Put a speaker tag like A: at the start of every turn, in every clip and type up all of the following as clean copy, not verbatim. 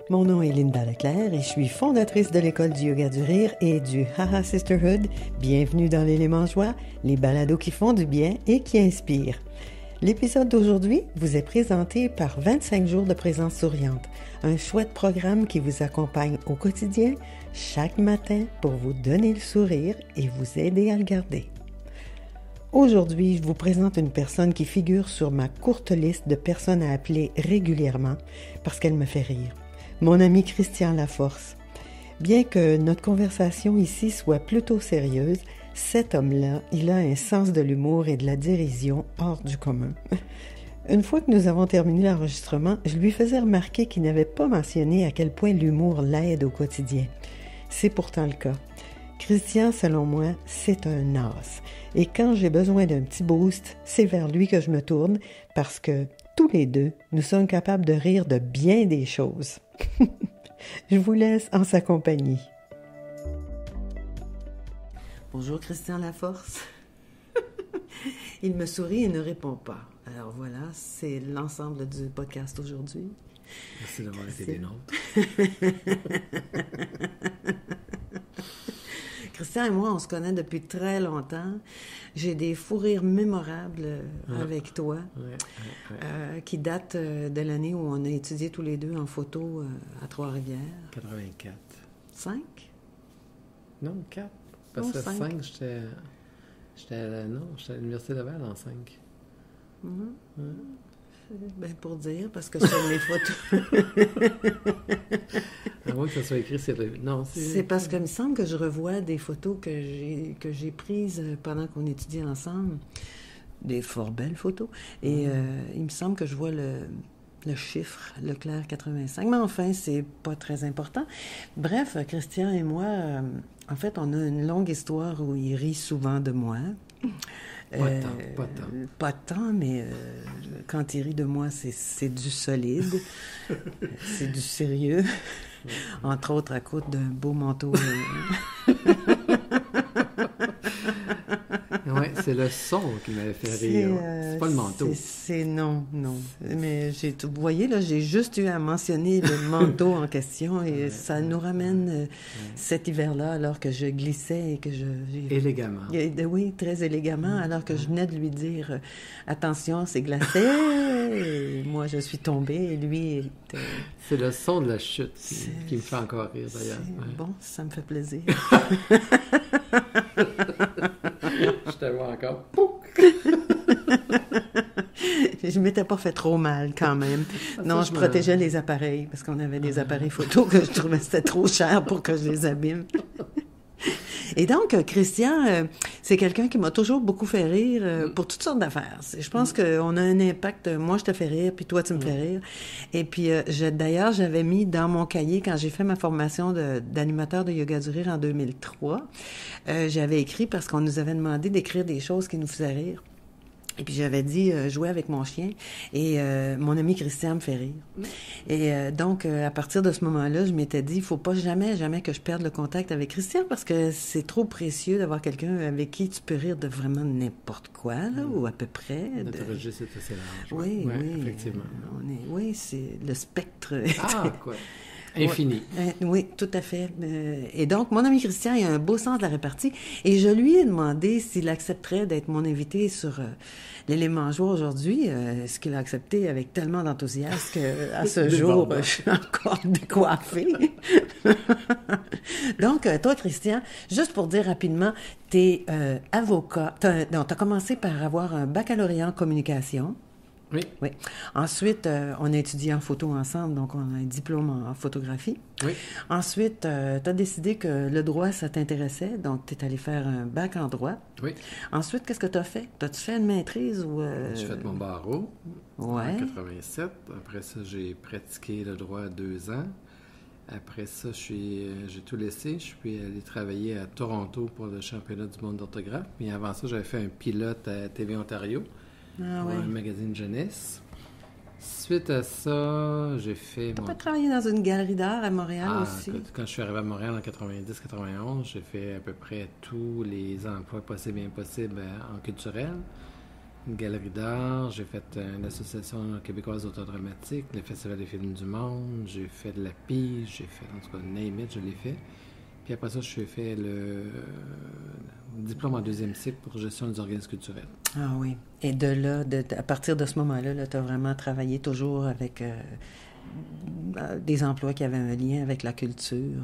A: Mon nom est Linda Leclerc et je suis fondatrice de l'École du yoga du rire et du Haha Sisterhood. Bienvenue dans l'élément joie, les balados qui font du bien et qui inspirent. L'épisode d'aujourd'hui vous est présenté par 25 jours de présence souriante, un chouette programme qui vous accompagne au quotidien, chaque matin, pour vous donner le sourire et vous aider à le garder. Aujourd'hui, je vous présente une personne qui figure sur ma courte liste de personnes à appeler régulièrement parce qu'elle me fait rire. Mon ami Christian Laforce. Bien que notre conversation ici soit plutôt sérieuse, cet homme-là, il a un sens de l'humour et de la dérision hors du commun. Une fois que nous avons terminé l'enregistrement, je lui faisais remarquer qu'il n'avait pas mentionné à quel point l'humour l'aide au quotidien. C'est pourtant le cas. Christian, selon moi, c'est un as. Et quand j'ai besoin d'un petit boost, c'est vers lui que je me tourne parce que tous les deux, nous sommes capables de rire de bien des choses. Je vous laisse en sa compagnie. Bonjour Christian Laforce. Il me sourit et ne répond pas. Alors voilà, c'est l'ensemble du podcast aujourd'hui.
B: Merci d'avoir été des nôtres.
A: Christian et moi, on se connaît depuis très longtemps. J'ai des fous rires mémorables avec toi, qui datent de l'année où on a étudié tous les deux en photo à Trois-Rivières.
B: 84.
A: 5?
B: Non, 4. Parce que 5, j'étais à l'Université Laval en 5.
A: Ben, pour dire, parce que sur les photos...
B: À moins que ça soit écrit,
A: c'est parce que il me semble que je revois des photos que j'ai prises pendant qu'on étudiait ensemble. Des fort belles photos. Et il me semble que je vois le chiffre, Leclerc 85. Mais enfin, c'est pas très important. Bref, Christian et moi, en fait, on a une longue histoire où il rit souvent de moi. Pas tant, mais quand il rit de moi, c'est du solide, c'est du sérieux, entre autres à cause d'un beau manteau.
B: Oui, c'est le son qui m'avait fait rire. C'est pas le manteau.
A: Non. Mais vous voyez, là, j'ai juste eu à mentionner le manteau en question et ça nous ramène cet hiver-là alors que je glissais et que
B: Élégamment.
A: Oui, très élégamment, alors que je venais de lui dire attention, c'est glacé. Et moi, je suis tombée et lui était...
B: C'est le son de la chute qui me fait encore rire, d'ailleurs.
A: Bon, ça me fait plaisir.
B: Je te vois encore.
A: Je m'étais pas fait trop mal quand même. Non, je protégeais les appareils parce qu'on avait des appareils photo que je trouvais que c'était trop cher pour que je les abîme. Et donc, Christian, c'est quelqu'un qui m'a toujours beaucoup fait rire pour toutes sortes d'affaires. Je pense qu'on a un impact. Moi, je te fais rire, puis toi, tu me fais rire. Et puis, d'ailleurs, j'avais mis dans mon cahier, quand j'ai fait ma formation d'animateur de yoga du rire en 2003, j'avais écrit parce qu'on nous avait demandé d'écrire des choses qui nous faisaient rire. Et puis j'avais dit jouer avec mon chien et mon ami Christian me fait rire. Et donc à partir de ce moment-là, je m'étais dit il faut pas jamais que je perde le contact avec Christian parce que c'est trop précieux d'avoir quelqu'un avec qui tu peux rire de vraiment n'importe quoi là, ou à peu près.
B: Notre registre est assez large.
A: Oui,
B: effectivement.
A: Oui, c'est le spectre.
B: Quoi. Infini.
A: Oui, tout à fait. Et donc, mon ami Christian, il a un beau sens de la répartie. Et je lui ai demandé s'il accepterait d'être mon invité sur l'élément joie aujourd'hui, ce qu'il a accepté avec tellement d'enthousiasme qu'à ce jour, je suis encore décoiffée. Donc, toi, Christian, juste pour dire rapidement, t'es avocat. T'as commencé par avoir un baccalauréat en communication.
B: Oui.
A: Ensuite, on a étudié en photo ensemble, donc on a un diplôme en photographie.
B: Oui.
A: Ensuite, tu as décidé que le droit, ça t'intéressait, donc tu es allé faire un bac en droit.
B: Oui.
A: Ensuite, qu'est-ce que tu as fait? T'as-tu fait une maîtrise ou...
B: J'ai fait mon barreau en 87. Après ça, j'ai pratiqué le droit 2 ans. Après ça, j'ai tout laissé. Je suis allé travailler à Toronto pour le championnat du monde d'orthographe. Mais avant ça, j'avais fait un pilote à TV Ontario. Pour un magazine jeunesse. Suite à ça, j'ai fait...
A: Tu as pas travaillé dans une galerie d'art à Montréal aussi?
B: Quand je suis arrivé à Montréal en 90-91, j'ai fait à peu près tous les emplois possibles et impossibles en culturel. une galerie d'art, j'ai fait une association québécoise d'autodramatiques, le Festival des films du monde, j'ai fait de la pige, j'ai fait, en tout cas, name it, je l'ai fait. Puis après ça, j'ai fait le diplôme en 2e cycle pour gestion des organismes culturels.
A: Ah oui. Et de là, à partir de ce moment-là, tu as vraiment travaillé toujours avec des emplois qui avaient un lien avec la culture.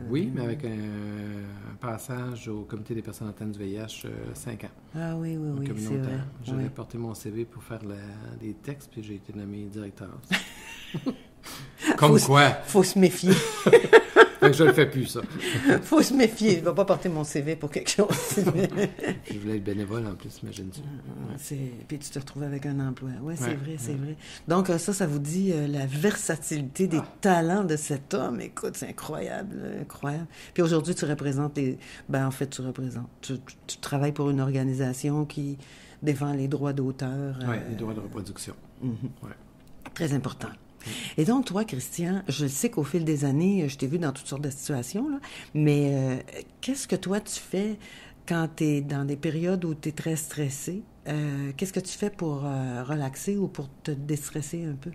B: Oui, mais avec un passage au comité des personnes atteintes du VIH 5 ans.
A: Ah oui, c'est vrai.
B: J'avais porté mon CV pour faire des textes, puis j'ai été nommé directeur. Comme quoi?
A: Faut se méfier.
B: Fait que je le fais plus, ça.
A: Faut se méfier. Je vais pas porter mon CV pour quelque chose.
B: Je voulais être bénévole en plus, imagine-tu.
A: Puis tu te retrouves avec un emploi. Oui, c'est vrai, c'est vrai. Donc ça vous dit la versatilité des talents de cet homme. Écoute, c'est incroyable, incroyable. Puis aujourd'hui, tu représentes tu travailles pour une organisation qui défend les droits d'auteur.
B: Oui, les droits de reproduction. Ouais.
A: Très important. Et donc, toi, Christian, je sais qu'au fil des années, je t'ai vu dans toutes sortes de situations, là, mais qu'est-ce que toi, tu fais quand tu es dans des périodes où tu es très stressé? Qu'est-ce que tu fais pour relaxer ou pour te déstresser un peu?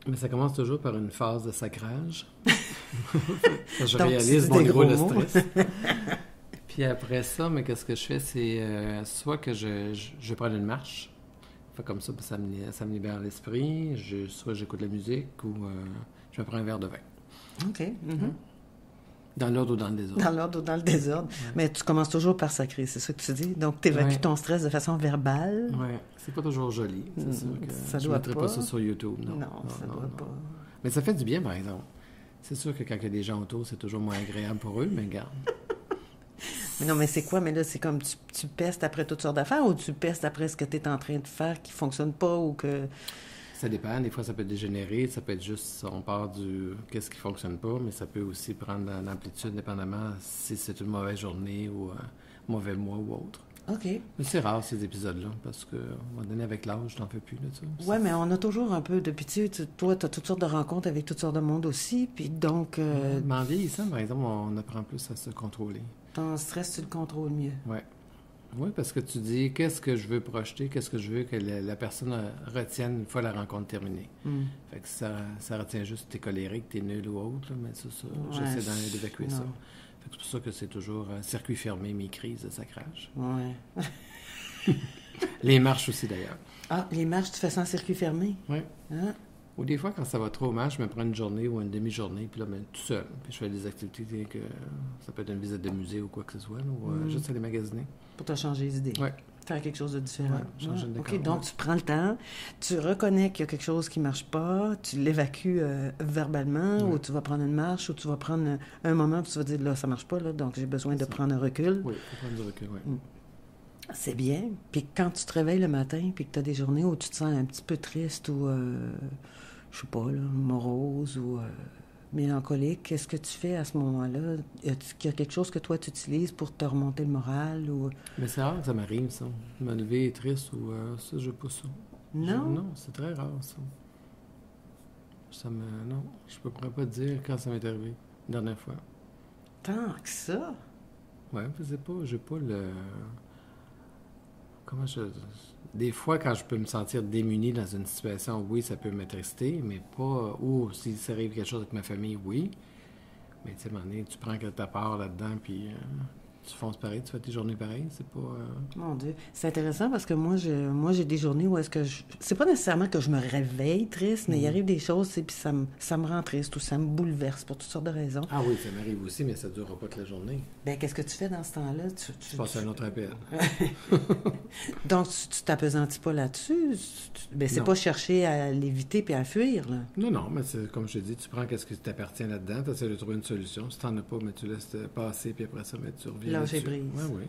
B: Mais ça commence toujours par une phase de sacrage. Je
A: donc,
B: réalise mon niveau de stress. Puis après ça, mais qu'est-ce que je fais? C'est soit que je prends une marche. Fait comme ça me libère l'esprit. Soit j'écoute la musique ou je me prends un verre de vin.
A: OK. Mm-hmm.
B: Dans l'ordre ou dans le désordre.
A: Dans l'ordre ou dans le désordre. Ouais. Mais tu commences toujours par sacrer, c'est ça que tu dis? Donc, tu évacues ton stress de façon verbale.
B: Oui. C'est pas toujours joli. C'est sûr que
A: ça
B: je ne mettrai pas ça sur YouTube. Non,
A: ça doit pas.
B: Mais ça fait du bien, par exemple. C'est sûr que quand il y a des gens autour, c'est toujours moins agréable pour eux, mais garde.
A: Mais non, mais c'est quoi? Mais là, c'est comme tu pestes après toutes sortes d'affaires ou tu pestes après ce que tu es en train de faire qui ne fonctionne pas ou que...
B: Ça dépend. Des fois, ça peut dégénérer. Ça peut être juste, on part du qu'est-ce qui ne fonctionne pas, mais ça peut aussi prendre l'amplitude dépendamment si c'est une mauvaise journée ou un mauvais mois ou autre.
A: OK.
B: Mais c'est rare, ces épisodes-là, parce qu'à un moment donné, avec l'âge, je n'en fais plus de ça.
A: Oui, mais on a toujours un peu de pitié. Toi, tu as toutes sortes de rencontres avec toutes sortes de monde aussi, puis donc...
B: Mais en vieillissant, par exemple, on apprend plus à se contrôler.
A: Ton stress, tu le contrôles mieux.
B: Oui. Oui, parce que tu dis, qu'est-ce que je veux projeter, qu'est-ce que je veux que la personne retienne une fois la rencontre terminée. Fait que ça retient juste t'es colérique, t'es nul ou autre, là, mais c'est ça. J'essaie d'évacuer ça. Fait que c'est pour ça que c'est toujours circuit fermé, mes crises de sacrage.
A: Oui.
B: Les marches aussi, d'ailleurs.
A: Ah, les marches, tu fais ça en circuit fermé?
B: Oui.
A: Ah.
B: Ou des fois, quand ça va trop mal, je me prends une journée ou une demi-journée, puis là, tout seul. Puis je fais des activités que ça peut être une visite de musée ou quoi que ce soit, là, ou juste aller magasiner.
A: Pour te changer les idées.
B: Oui.
A: Faire quelque chose de différent.
B: Changer de décor.
A: OK, donc tu prends le temps, tu reconnais qu'il y a quelque chose qui ne marche pas, tu l'évacues verbalement, ou tu vas prendre une marche, ou tu vas prendre un moment, puis tu vas dire, là, ça ne marche pas, là, donc j'ai besoin de prendre un recul.
B: Oui, il faut prendre du recul, oui.
A: C'est bien. Puis quand tu te réveilles le matin, puis que tu as des journées où tu te sens un petit peu triste ou, je sais pas, là, morose ou mélancolique, qu'est-ce que tu fais à ce moment-là? Est-ce qu'il y a quelque chose que toi, tu utilises pour te remonter le moral? Ou...
B: Mais c'est rare que ça m'arrive, ça. Me lever triste ou ça, je n'ai pas ça.
A: Non?
B: Non, c'est très rare, ça. Non, je ne pourrais pas te dire quand ça m'est arrivé, la dernière fois.
A: Tant que ça?
B: Oui, j'ai pas le... Des fois, quand je peux me sentir démuni dans une situation, oui, ça peut m'attrister, mais pas... Ou si ça arrive quelque chose avec ma famille, oui. Mais tu sais, à un moment donné, tu prends ta part là-dedans, puis tu fonces pareil, tu fais tes journées pareilles, c'est pas...
A: Mon Dieu. C'est intéressant parce que moi, j'ai des journées où est-ce que c'est pas nécessairement que je me réveille triste, mais il arrive des choses, puis ça me rend triste ou ça me bouleverse pour toutes sortes de raisons.
B: Ah oui, ça m'arrive aussi, mais ça ne durera pas toute la journée.
A: Bien, qu'est-ce que tu fais dans ce temps-là?
B: Tu passes un autre appel.
A: Donc, tu t'appesantis pas là-dessus? Ben, c'est pas chercher à l'éviter puis à fuir, là.
B: Non, mais c'est, comme je te dis, tu prends qu'est-ce qui t'appartient là-dedans, tu essaies de trouver une solution. Si tu n'en as pas, mais tu laisses passer, puis après ça, mais tu reviens
A: lâcher prise.
B: Oui,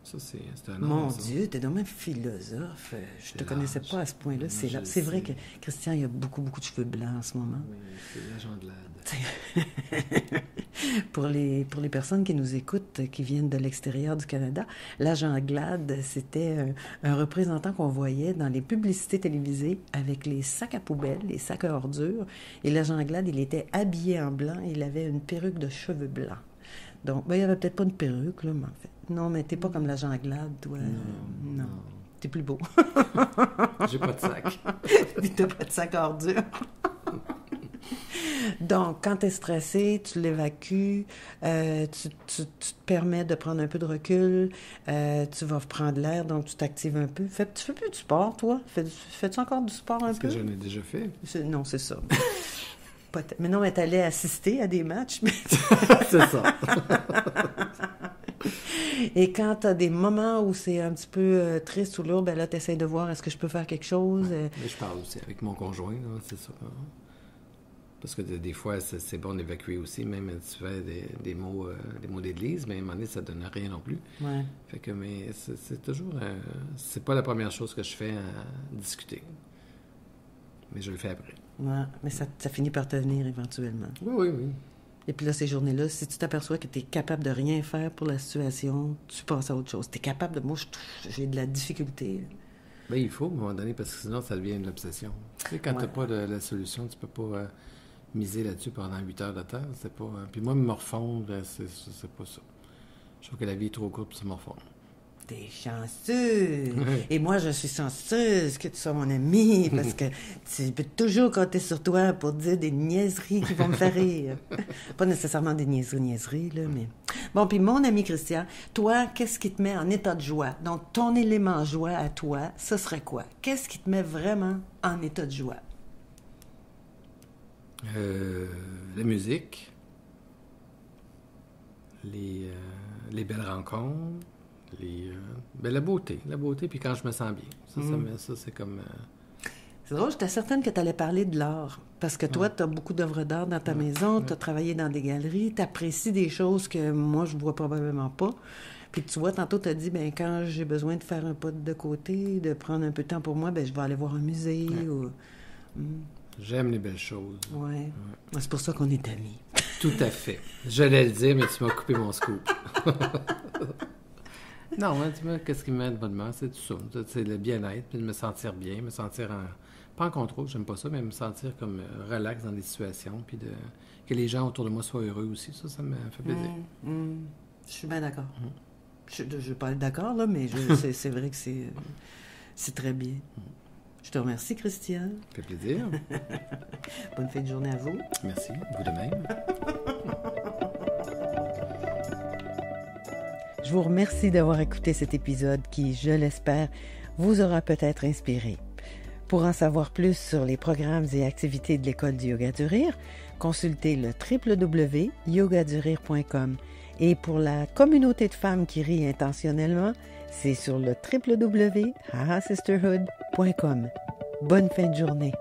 B: ça, c'est un
A: Mon Dieu, t'es donc même philosophe. Je te connaissais pas à ce point-là. C'est vrai que Christian, il a beaucoup, beaucoup de cheveux blancs en ce moment.
B: Oui, c'est l'agent de l'AD.
A: Pour les personnes qui nous écoutent, qui viennent de l'extérieur du Canada, l'agent Glad, c'était un représentant qu'on voyait dans les publicités télévisées avec les sacs à poubelle, les sacs à ordures. Et l'agent Glad, il était habillé en blanc et il avait une perruque de cheveux blancs. Donc, il n'y avait peut-être pas une perruque, là, mais en fait, Non, mais t'es pas comme la Janglade, toi. Non. T'es plus beau.
B: J'ai pas de sac.
A: Puis t'as pas de sac à ordures. Donc, quand tu es stressé, tu l'évacues, tu te permets de prendre un peu de recul, tu vas prendre l'air, donc tu t'actives un peu. Tu fais plus du sport, toi? Fais-tu encore du sport un peu?
B: Est-ce que j'en ai déjà fait?
A: Non, c'est ça. Mais non, mais t'allais assister à des matchs. Mais...
B: C'est ça.
A: Et quand tu as des moments où c'est un petit peu triste ou lourd, ben là, tu essaies de voir est-ce que je peux faire quelque chose.
B: Mais je parle aussi avec mon conjoint, là, c'est ça. Parce que des fois, c'est bon d'évacuer aussi, même si tu fais des mots d'église, mais à un moment donné, ça ne donne rien non plus.
A: Ouais.
B: Fait que, mais c'est toujours... c'est pas la première chose que je fais à discuter. Mais je le fais après.
A: Ouais, mais ça finit par te venir éventuellement.
B: Oui.
A: Et puis là, ces journées-là, si tu t'aperçois que tu es capable de rien faire pour la situation, tu passes à autre chose. Tu es capable de... Moi, j'ai de la difficulté.
B: Bien, il faut, à un moment donné, parce que sinon, ça devient une obsession. Tu sais, quand tu n'as pas la solution, tu peux pas miser là-dessus pendant 8 heures de temps. C'est pas... Puis moi, me morfondre, c'est pas ça. Je trouve que la vie est trop courte pour se morfondre.
A: T'es chanceux. Et moi, je suis chanceuse que tu sois mon ami, parce que tu peux toujours compter sur toi pour dire des niaiseries qui vont me faire rire. Pas nécessairement des niaiseries, là, mais... Bon, puis mon ami Christian, toi, qu'est-ce qui te met en état de joie? Donc, ton élément joie à toi, ce serait quoi? Qu'est-ce qui te met vraiment en état de joie?
B: La musique, les belles rencontres, la beauté, puis quand je me sens bien. Ça c'est comme...
A: C'est drôle, j'étais certaine que tu allais parler de l'art, parce que toi, tu as beaucoup d'œuvres d'art dans ta maison, tu as travaillé dans des galeries, tu apprécies des choses que moi, je vois probablement pas. Puis tu vois, tantôt, tu as dit, ben quand j'ai besoin de faire un pas de côté, de prendre un peu de temps pour moi, ben je vais aller voir un musée ou...
B: J'aime les belles choses.
A: Ouais. C'est pour ça qu'on est amis.
B: Tout à fait. J'allais le dire, mais tu m'as coupé mon scoop. Non, tu vois, qu'est-ce qui me met de bonne humeur, c'est tout ça. C'est le bien-être, puis de me sentir bien, me sentir pas en contrôle, j'aime pas ça, mais me sentir comme relax dans des situations, puis que les gens autour de moi soient heureux aussi. Ça me fait plaisir.
A: Je suis bien d'accord. Je ne vais pas être d'accord, là, mais c'est vrai que c'est très bien. Je te remercie, Christian.
B: Ça fait plaisir.
A: Bonne fin de journée à vous.
B: Merci, vous de même.
A: Je vous remercie d'avoir écouté cet épisode qui, je l'espère, vous aura peut-être inspiré. Pour en savoir plus sur les programmes et activités de l'École du Yoga du Rire, consultez le www.yogadurire.com. Et pour la communauté de femmes qui rient intentionnellement, c'est sur le www.hahasisterhood.com. Bonne fin de journée.